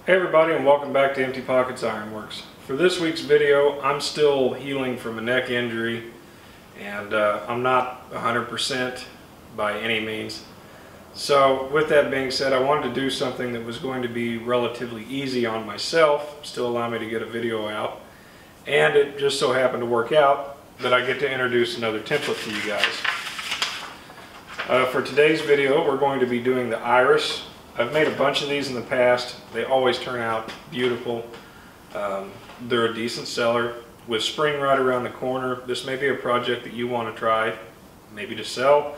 Hey everybody, and welcome back to Empty Pockets Ironworks. For this week's video, I'm still healing from a neck injury, and I'm not 100% by any means. So with that being said, I wanted to do something that was going to be relatively easy on myself, still allow me to get a video out, and it just so happened to work out that I get to introduce another template to you guys. For today's video, we're going to be doing the iris. I've made a bunch of these in the past. They always turn out beautiful. They're a decent seller. With spring right around the corner, this may be a project that you want to try, maybe to sell,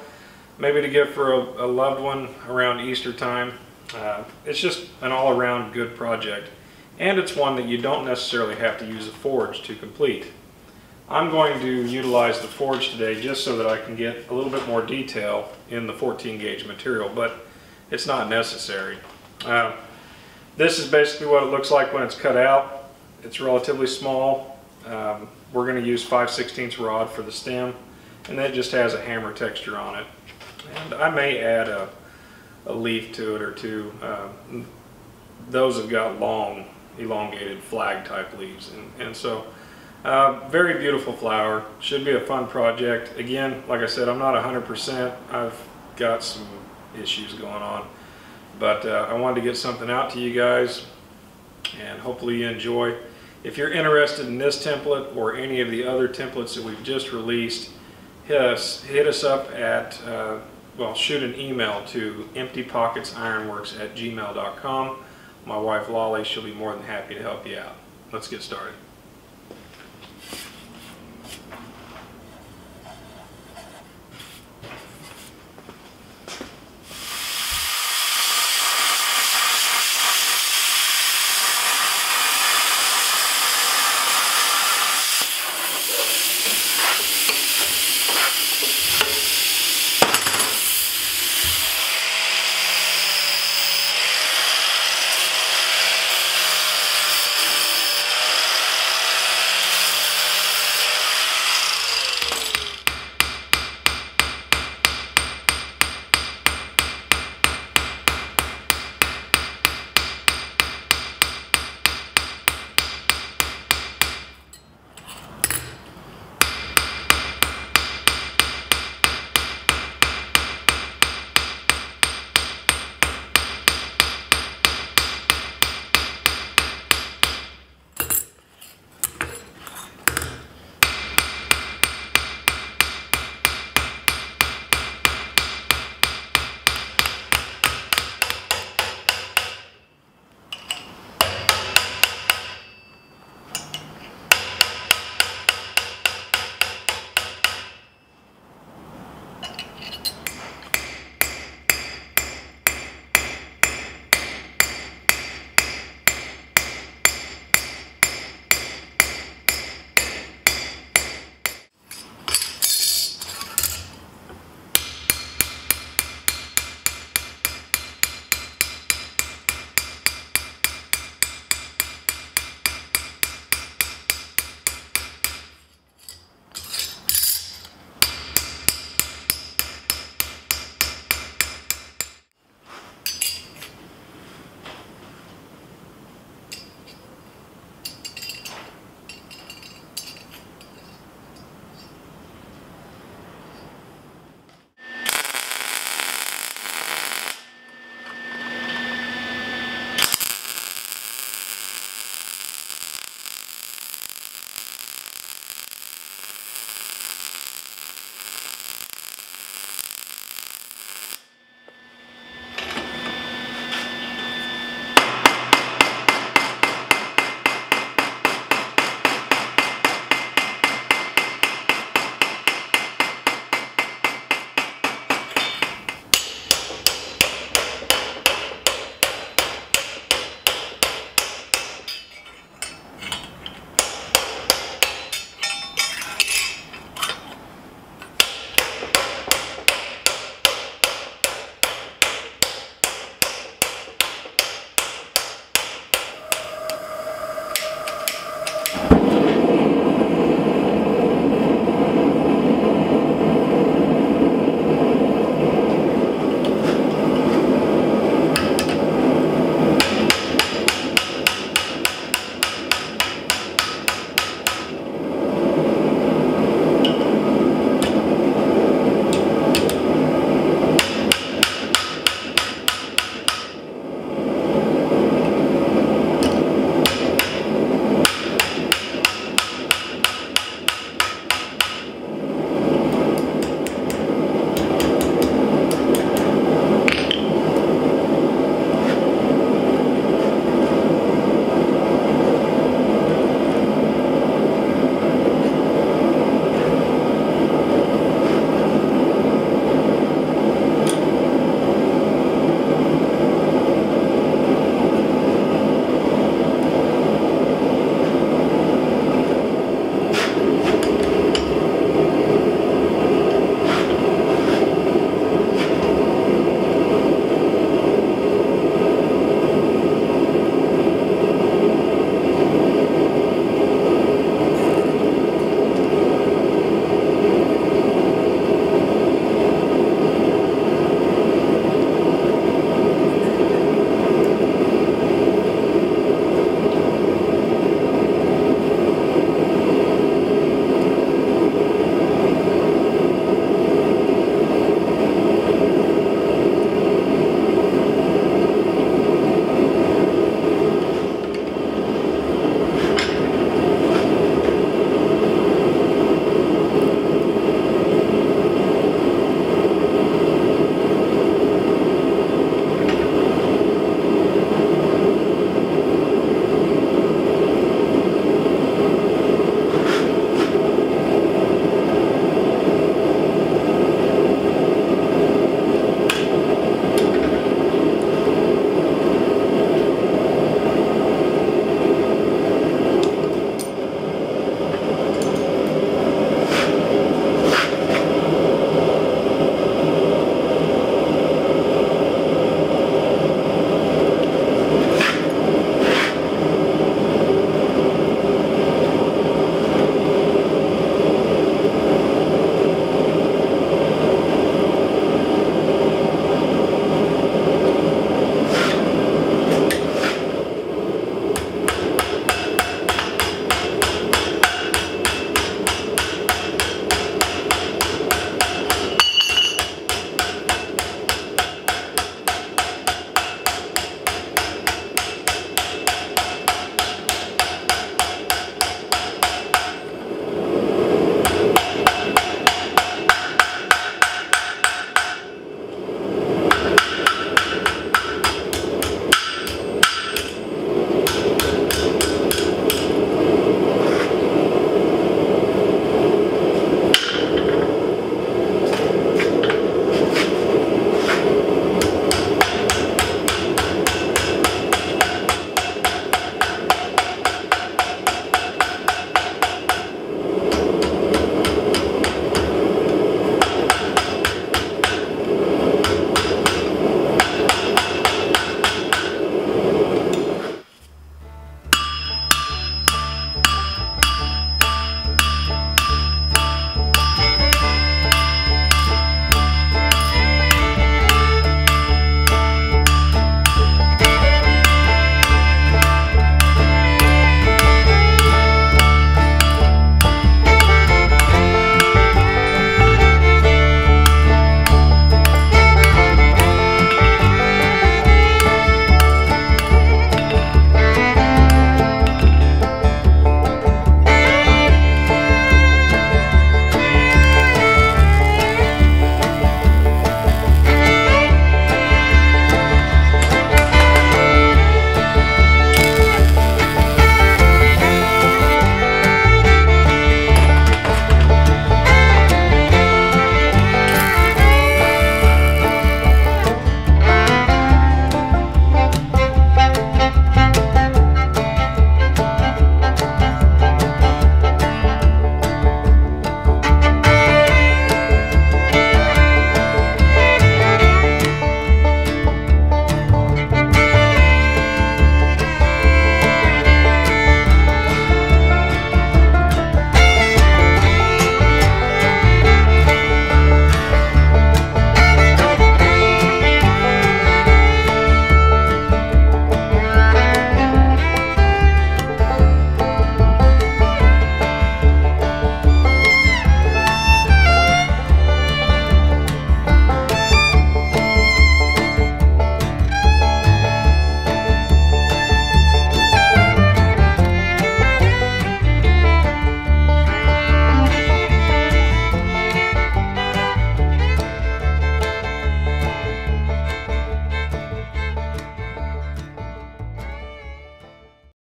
maybe to gift for a loved one around Easter time. It's just an all-around good project, and it's one that you don't necessarily have to use a forge to complete. I'm going to utilize the forge today just so that I can get a little bit more detail in the 14 gauge material, but it's not necessary. This is basically what it looks like when it's cut out. It's relatively small. We're going to use 5/16 rod for the stem, and that just has a hammer texture on it. And I may add a leaf to it or two. Those have got long, elongated flag type leaves, and so very beautiful flower. Should be a fun project. Again, like I said, I'm not 100%. I've got some issues going on, but I wanted to get something out to you guys, and hopefully you enjoy. If you're interested in this template or any of the other templates that we've just released, hit us up at well, shoot an email to emptypocketsironworks@gmail.com. My wife Lolly, she'll be more than happy to help you out. Let's get started.